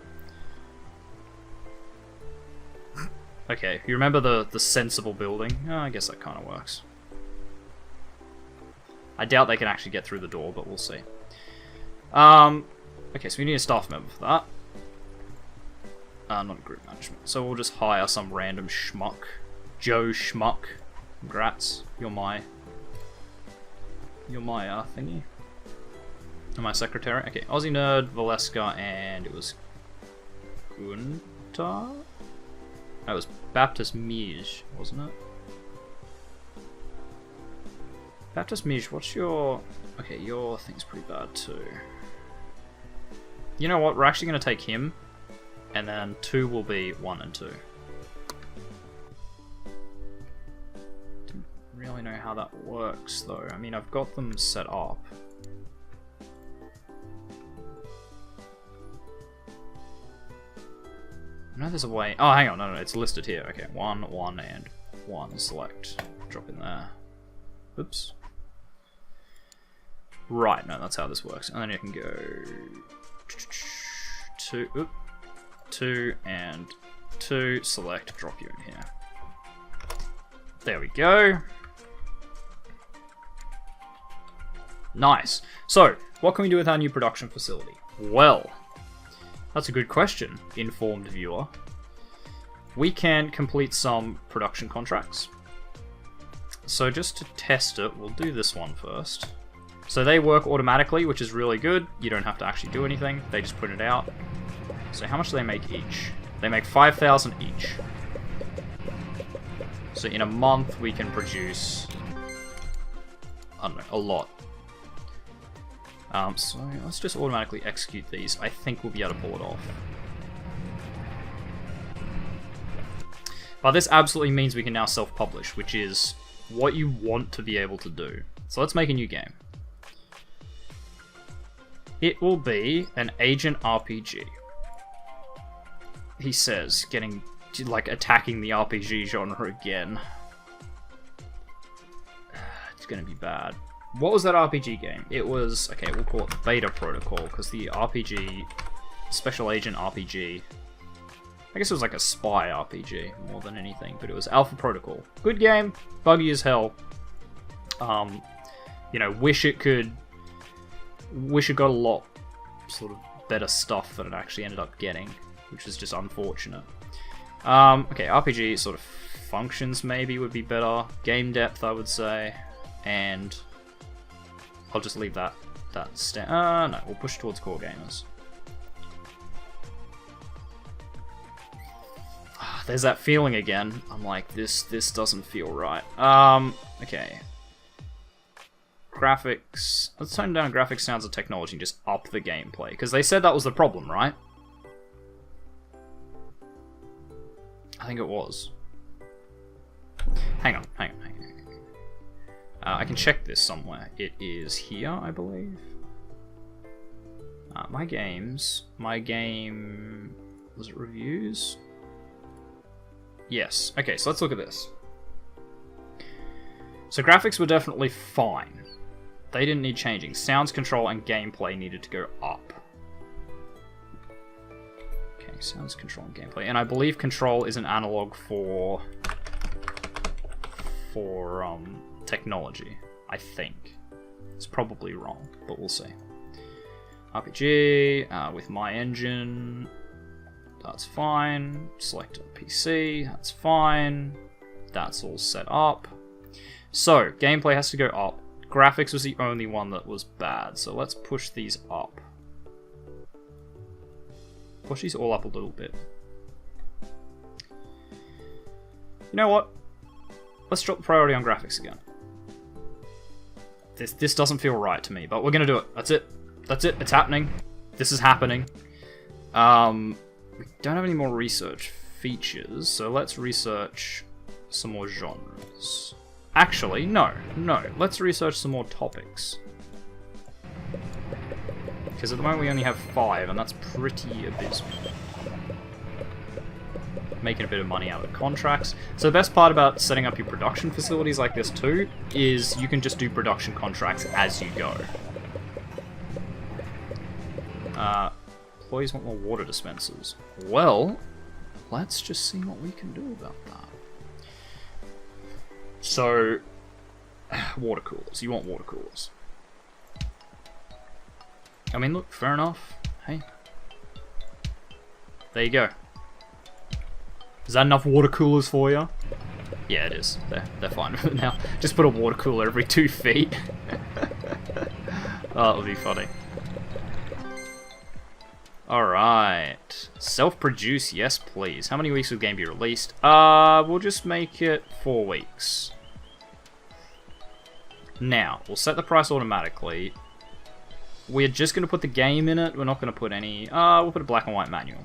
Okay, you remember the sensible building? Oh, I guess that kind of works. I doubt they can actually get through the door, but we'll see. Okay, so we need a staff member for that. Not group management. So we'll just hire some random schmuck. Joe Schmuck. Congrats. You're my thingy. You're my secretary. Okay, TheOzzieNerd, Valeska, and it was Gunta? No, it was Baptist Mij, wasn't it? Baptist Mij, what's your... Okay, your thing's pretty bad too. You know what? We're actually going to take him. And then 2 will be 1 and 2. Don't really know how that works though. I mean, I've got them set up. I know there's a way. Oh, hang on. No, it's listed here. Okay, 1, 1, and 1. Select. Drop in there. Oops. Right, no, that's how this works. And then you can go 2. Oop. 2 and 2, select, drop you in here. There we go. Nice. So, what can we do with our new production facility? Well, that's a good question, informed viewer. We can complete some production contracts. So just to test it, we'll do this one first. So they work automatically, which is really good. You don't have to actually do anything. They just put it out. So how much do they make each? They make 5,000 each. So in a month we can produce, I don't know, a lot. So let's just automatically execute these. I think we'll be able to pull it off. But this absolutely means we can now self-publish, which is what you want to be able to do. So let's make a new game. It will be an agent RPG. He says, getting, like, attacking the RPG genre again. It's gonna be bad. What was that RPG game? It was, okay, we'll call it Beta Protocol, because the RPG, Special Agent RPG, I guess it was like a spy RPG more than anything, but it was Alpha Protocol. Good game, buggy as hell. You know, wish it got a lot sort of better stuff than it actually ended up getting, which is just unfortunate. Okay, RPG sort of functions maybe would be better. Game depth, I would say. And I'll just leave that no, we'll push towards core gamers. There's that feeling again. I'm like, this doesn't feel right. Okay. Graphics. Let's tone down graphics, sounds, and technology and just up the gameplay. Because they said that was the problem, right? I think it was. Hang on. I can check this somewhere. It is here, I believe. My game... Was it reviews? Yes. Okay, so let's look at this. So graphics were definitely fine. They didn't need changing. Sounds, control, and gameplay needed to go up. Okay, sounds, control, and gameplay. And I believe control is an analog for technology, I think. It's probably wrong, but we'll see. RPG, with my engine, that's fine. Select a PC, that's fine. That's all set up. So, gameplay has to go up. Graphics was the only one that was bad, so let's push these up. Push these all up a little bit. You know what? Let's drop the priority on graphics again. This doesn't feel right to me, but we're gonna do it. That's it. That's it. It's happening. This is happening. We don't have any more research features, so let's research some more genres. Actually, no. Let's research some more topics. Because at the moment we only have 5, and that's pretty abysmal. Making a bit of money out of the contracts. So the best part about setting up your production facilities like this too is you can just do production contracts as you go. Employees want more water dispensers. Well, let's just see what we can do about that. So, water coolers. You want water coolers. I mean, look, fair enough. Hey. There you go. Is that enough water coolers for you? Yeah, it is. They're fine with it now. Just put a water cooler every 2 feet. Oh, that would be funny. Alright. Self-produce, yes please. How many weeks will the game be released? We'll just make it 4 weeks. Now, we'll set the price automatically. We're just going to put the game in it. We're not going to put any... we'll put a black and white manual.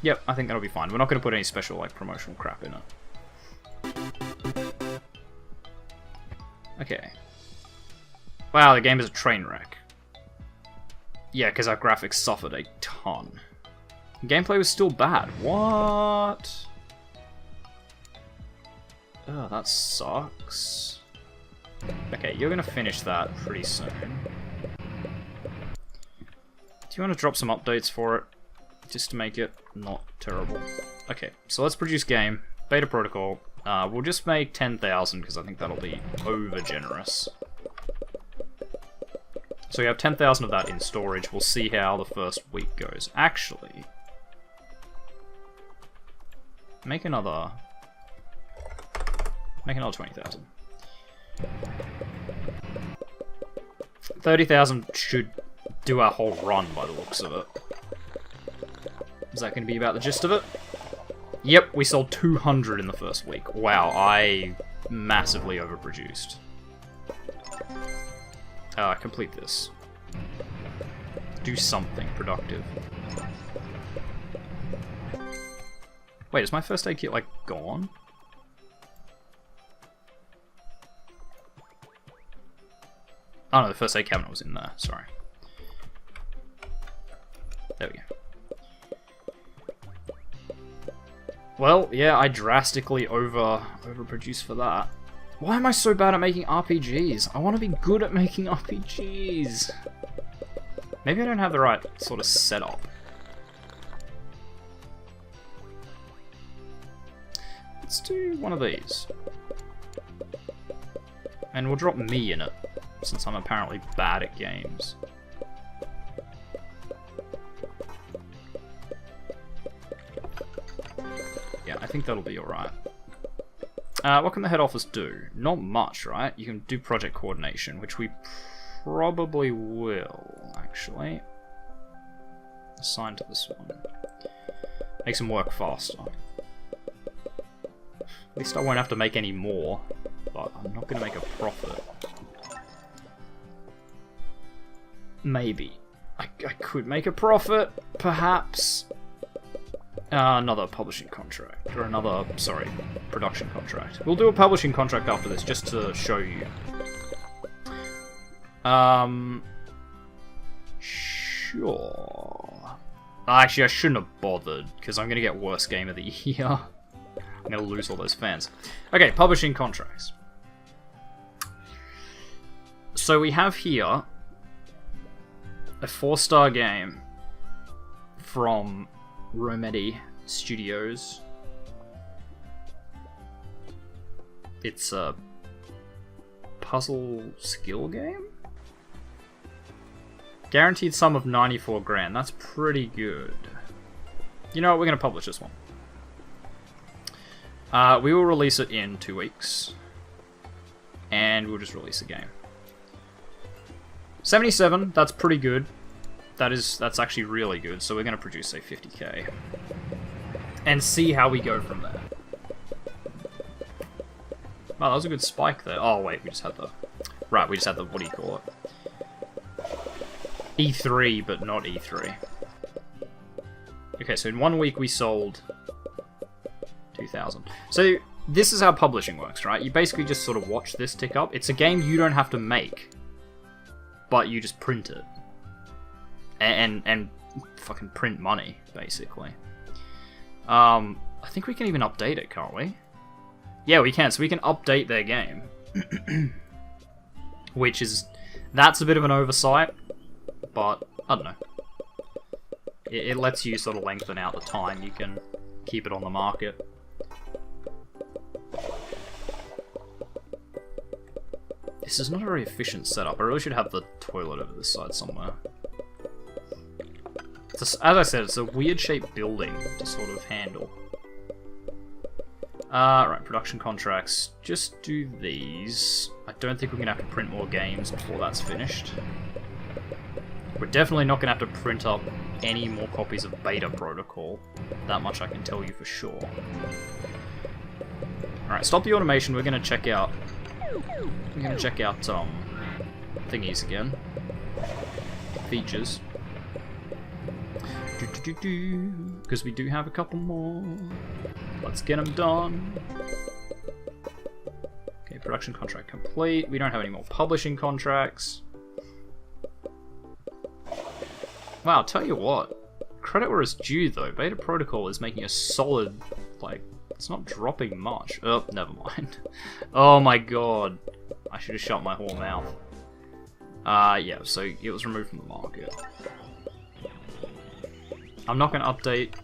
Yep, I think that'll be fine. We're not going to put any special, like, promotional crap in it. Okay. Wow, the game is a train wreck. Yeah, because our graphics suffered a ton. Gameplay was still bad. What? Oh, that sucks. Okay, you're going to finish that pretty soon. Do you want to drop some updates for it? Just to make it not terrible. Okay, so let's produce game. Beta protocol. We'll just make 10,000 because I think that'll be over generous. So we have 10,000 of that in storage. We'll see how the first week goes. Actually, make another 20,000. 30,000 should do our whole run by the looks of it. Is that going to be about the gist of it? Yep, we sold 200 in the first week. Wow, I massively overproduced. Complete this. Do something productive. Wait, is my first aid kit, like, gone? Oh no, the first aid cabinet was in there, sorry. There we go. Well, yeah, I drastically overproduced for that. Why am I so bad at making RPGs? I want to be good at making RPGs. Maybe I don't have the right sort of setup. Let's do one of these. And we'll drop me in it, since I'm apparently bad at games. think that'll be alright. What can the head office do? Not much, right? You can do project coordination, which we probably will, actually. Assign to this one. Makes them work faster. At least I won't have to make any more, but I'm not going to make a profit. Maybe. I could make a profit, perhaps. Another publishing contract, or another, sorry, production contract. We'll do a publishing contract after this, just to show you. Sure. Actually, I shouldn't have bothered, because I'm going to get worst game of the year. I'm going to lose all those fans. Okay, publishing contracts. So we have here a 4-star game from Romedy Studios. It's a puzzle skill game? Guaranteed sum of 94 grand. That's pretty good. You know what? We're going to publish this one. We will release it in 2 weeks. And we'll just release the game. 77, that's pretty good. That's actually really good. So we're going to produce, say, 50k. And see how we go from there. Wow, that was a good spike there. Oh, wait, we just had the... Right, we just had the... What do you call it? E3, but not E3. Okay, so in 1 week we sold 2,000. So this is how publishing works, right? You basically just sort of watch this tick up. It's a game you don't have to make, but you just print it. And fucking print money, basically. I think we can even update it, can't we? Yeah, we can. So we can update their game. Which is... That's a bit of an oversight. But, I don't know. It lets you sort of lengthen out the time you can keep it on the market. This is not a very efficient setup. I really should have the toilet over this side somewhere. As I said, it's a weird-shaped building to sort of handle. Right, production contracts. Just do these. I don't think we're going to have to print more games before that's finished. We're definitely not going to have to print up any more copies of Beta Protocol. That much I can tell you for sure. Alright, stop the automation. We're going to check out... thingies again. Features. Because we do have a couple more. Let's get them done. Okay, production contract complete. We don't have any more publishing contracts. Wow, I'll tell you what. Credit where it's due, though. Beta Protocol is making a solid, like, it's not dropping much. Oh, never mind. Oh my god. I should have shut my whole mouth. Yeah, so it was removed from the market. I'm not going to update,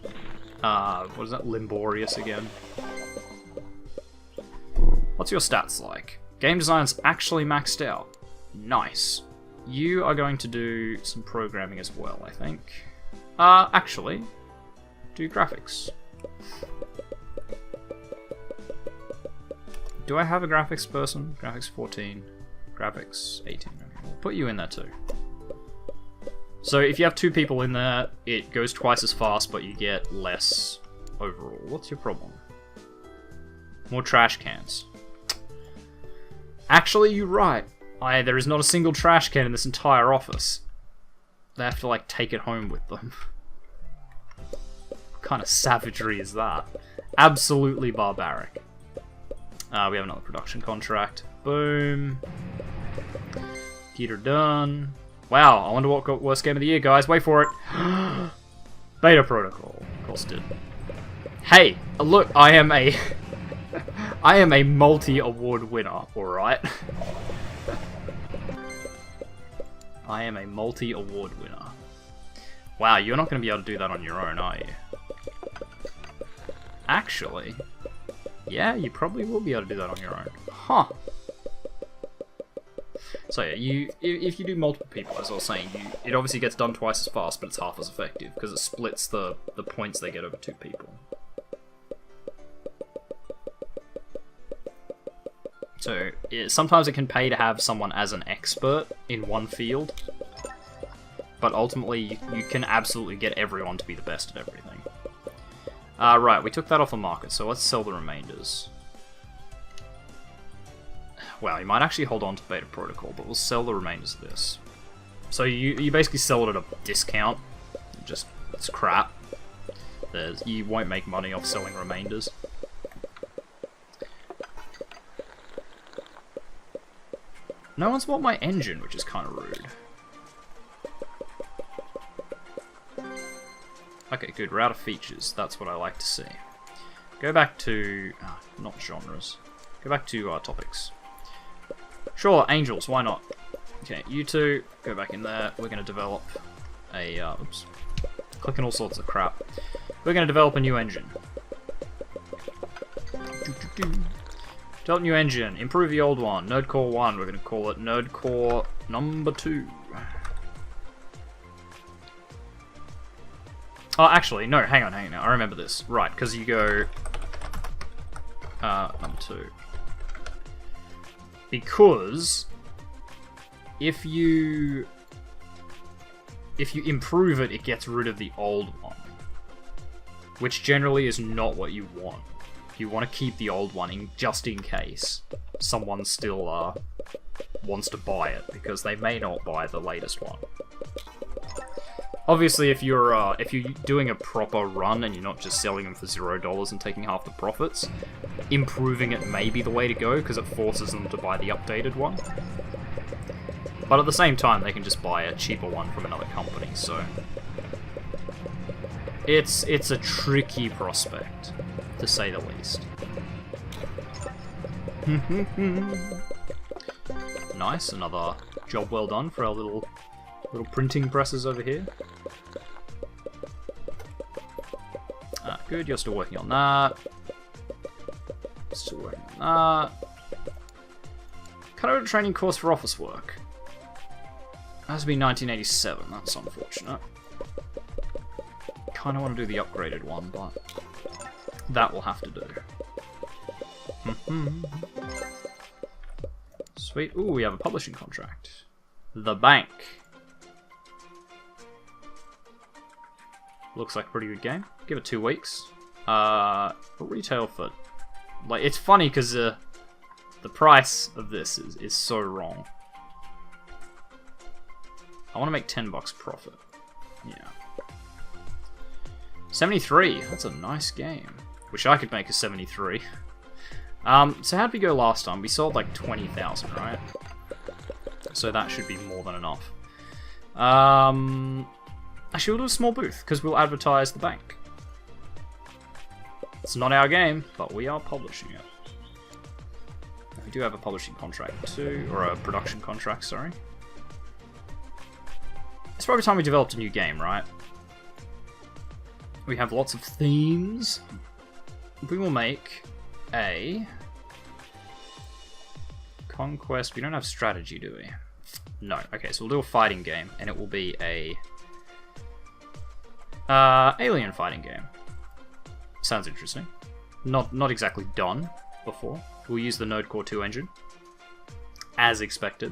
what is that, Limborious again. What's your stats like? Game design's actually maxed out. Nice. You are going to do some programming as well, I think. Actually, do graphics. Do I have a graphics person? Graphics 14, graphics 18. Okay, we'll put you in there too. So if you have 2 people in there, it goes twice as fast, but you get less overall. What's your problem? More trash cans. Actually, you're right. There is not a single trash can in this entire office. They have to, like, take it home with them. What kind of savagery is that? Absolutely barbaric. We have another production contract. Boom. Get her done. Wow, I wonder what got worst game of the year, guys. Wait for it. Beta Protocol. Of course it did. Hey, look, I am a... I am a multi-award winner, alright? I am a multi-award winner. Wow, you're not going to be able to do that on your own, are you? Actually, yeah, you probably will be able to do that on your own. Huh. So yeah, if you do multiple people, as I was saying, it obviously gets done twice as fast, but it's half as effective, because it splits the points they get over 2 people. So sometimes it can pay to have someone as an expert in one field, but ultimately you can absolutely get everyone to be the best at everything. Right, we took that off the market, so let's sell the remainders. Well, you might actually hold on to Beta Protocol, but we'll sell the remainders of this. So you basically sell it at a discount. Just, it's crap. You won't make money off selling remainders. No one's bought my engine, which is kind of rude. Okay, good. Router features. That's what I like to see. Go back to... not genres. Go back to topics. Sure, angels. Why not? Okay, you two, go back in there. We're going to develop a... oops. Clicking all sorts of crap. We're going to develop a new engine. Develop new engine. Improve the old one. Nerdcore 1. We're going to call it Nerdcore number 2. Oh, actually, no, hang on. I remember this. Right, because you go... number 2. Because... If you improve it, it gets rid of the old one. Which generally is not what you want. You want to keep the old one in, just in case someone still wants to buy it, because they may not buy the latest one. Obviously, if you're doing a proper run and you're not just selling them for $0 and taking half the profits, improving it may be the way to go, because it forces them to buy the updated one. But at the same time, they can just buy a cheaper one from another company, so... It's a tricky prospect, to say the least. Nice, another job well done for our little printing presses over here. Good, you're still working on that. Still working on that. Cut out a training course for office work. It has to be 1987, that's unfortunate. Kinda want to do the upgraded one, but that will have to do. Sweet. Ooh, we have a publishing contract. The Bank. Looks like a pretty good game. Give it 2 weeks. Retail for... Like, it's funny because the price of this is so wrong. I want to make $10 profit. Yeah. 73. That's a nice game. Wish I could make a 73. So how'd we go last time? We sold like 20,000, right? So that should be more than enough. Actually, we'll do a small booth, because we'll advertise the bank. It's not our game, but we are publishing it. We do have a publishing contract too, or a production contract, sorry. It's probably time we developed a new game, right? We have lots of themes. We will make a... Conquest. We don't have strategy, do we? No. Okay, so we'll do a fighting game, and it will be a... alien fighting game. Sounds interesting. Not exactly done before. We'll use the Nerdcore 2 engine. As expected.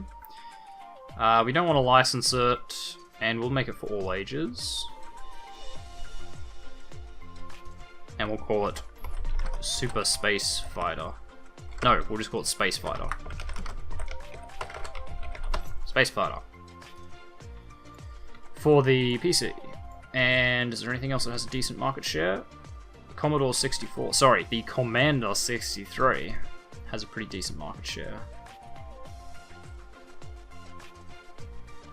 We don't want to license it, and we'll make it for all ages. And we'll call it Super Space Fighter. No, we'll just call it Space Fighter. Space Fighter. For the PC. And is there anything else that has a decent market share? Commodore 64. Sorry, the Commander 63 has a pretty decent market share.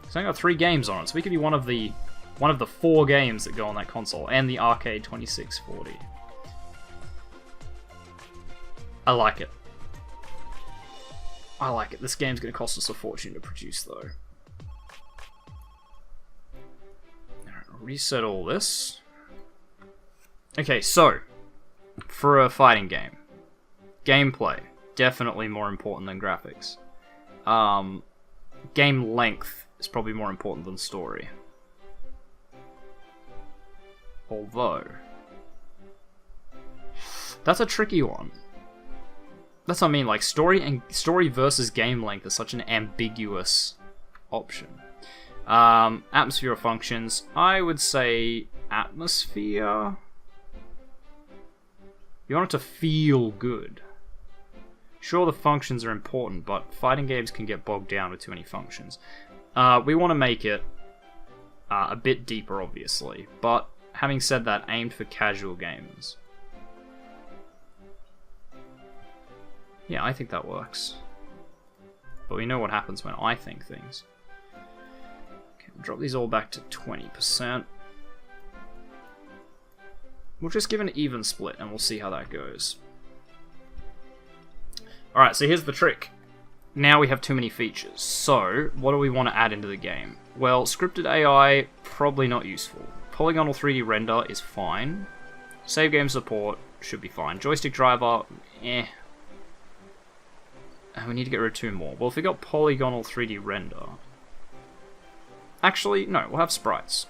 It's only got 3 games on it, so we could be one of the 4 games that go on that console, and the Arcade 2640. I like it. I like it. This game's going to cost us a fortune to produce, though. Reset all this. Okay, so, for a fighting game, gameplay, definitely more important than graphics. Game length is probably more important than story. Although, that's a tricky one. That's what I mean, like, story versus game length is such an ambiguous option. Atmosphere or functions, I would say atmosphere. You want it to feel good. Sure, the functions are important, but fighting games can get bogged down with too many functions. We want to make it a bit deeper, obviously, but having said that, aimed for casual gamers. Yeah, I think that works. But we know what happens when I think things. Okay, we'll drop these all back to 20%. We'll just give an even split and we'll see how that goes. Alright, so here's the trick. Now we have too many features. So, what do we want to add into the game? Well, scripted AI, probably not useful. Polygonal 3D render is fine. Save game support should be fine. Joystick driver, eh. And we need to get rid of 2 more. Well, if we got polygonal 3D render... Actually, no, we'll have sprites.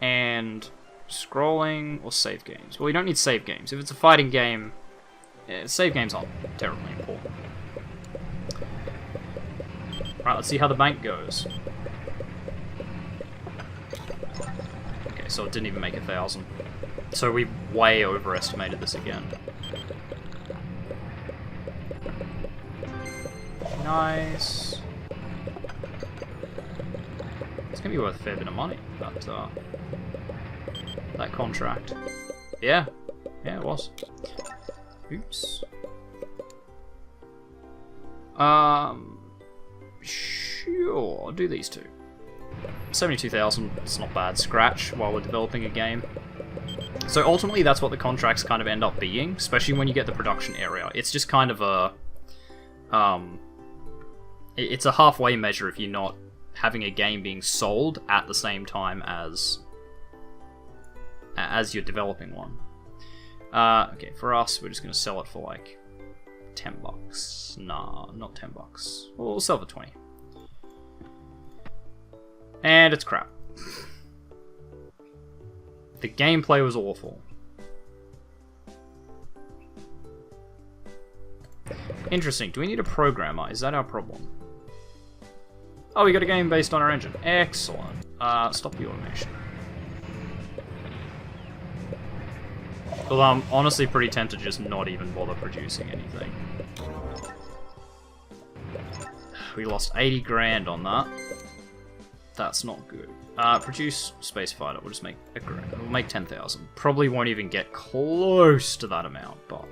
And scrolling or save games. Well, we don't need save games. If it's a fighting game, save games aren't terribly important. Alright, let's see how the bank goes. Okay, so it didn't even make 1,000. So we way overestimated this again. Nice. It's gonna be worth a fair bit of money, that contract. Yeah, it was. Oops. Sure, I'll do these 2. 72,000, it's not bad scratch while we're developing a game. So ultimately that's what the contracts kind of end up being, especially when you get the production area. It's just kind of a... it's a halfway measure if you're not having a game being sold at the same time as you're developing one. Okay, for us, we're just going to sell it for like $10. Nah, not $10. We'll sell for 20. And it's crap. The gameplay was awful. Interesting. Do we need a programmer? Is that our problem? Oh, we got a game based on our engine. Excellent. Stop the automation. Well, I'm honestly pretty tempted to just not even bother producing anything. We lost 80 grand on that. That's not good. Produce Space Fighter. We'll just make a grand. We'll make 10,000. Probably won't even get close to that amount, but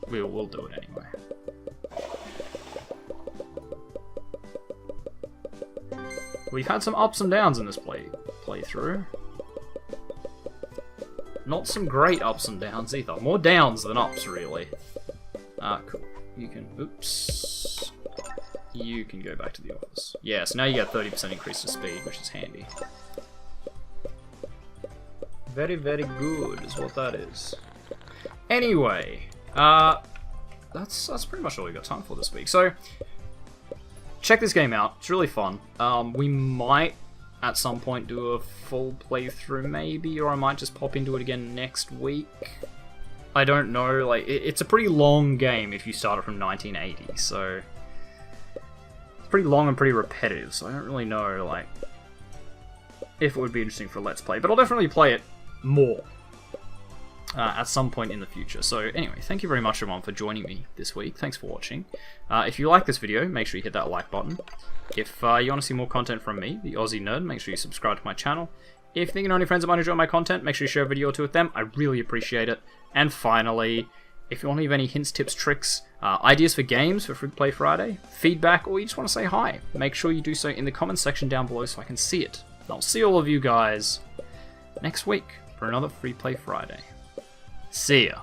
we'll do it anyway. We've had some ups and downs in this playthrough. Not some great ups and downs either. More downs than ups, really. Cool. You can... Oops. You can go back to the office. Yeah, so now you get 30% increase to speed, which is handy. Very, very good is what that is. Anyway, that's pretty much all we got time for this week. So, check this game out. It's really fun. We might, at some point, do a full playthrough, maybe, or I might just pop into it again next week. I don't know. Like, it's a pretty long game if you started from 1980, so it's pretty long and pretty repetitive. So I don't really know, like, if it would be interesting for a Let's Play, but I'll definitely play it more at some point in the future. So anyway, thank you very much everyone for joining me this week. Thanks for watching. If you like this video, make sure you hit that like button. If you want to see more content from me, the Aussie Nerd, make sure you subscribe to my channel. If you think you know any friends that might enjoy my content, make sure you share a video or 2 with them. I really appreciate it. And finally, if you want to leave any hints, tips, tricks, ideas for games for Freeplay Friday, feedback, or you just want to say hi, make sure you do so in the comments section down below so I can see it. And I'll see all of you guys next week for another Freeplay Friday. See ya.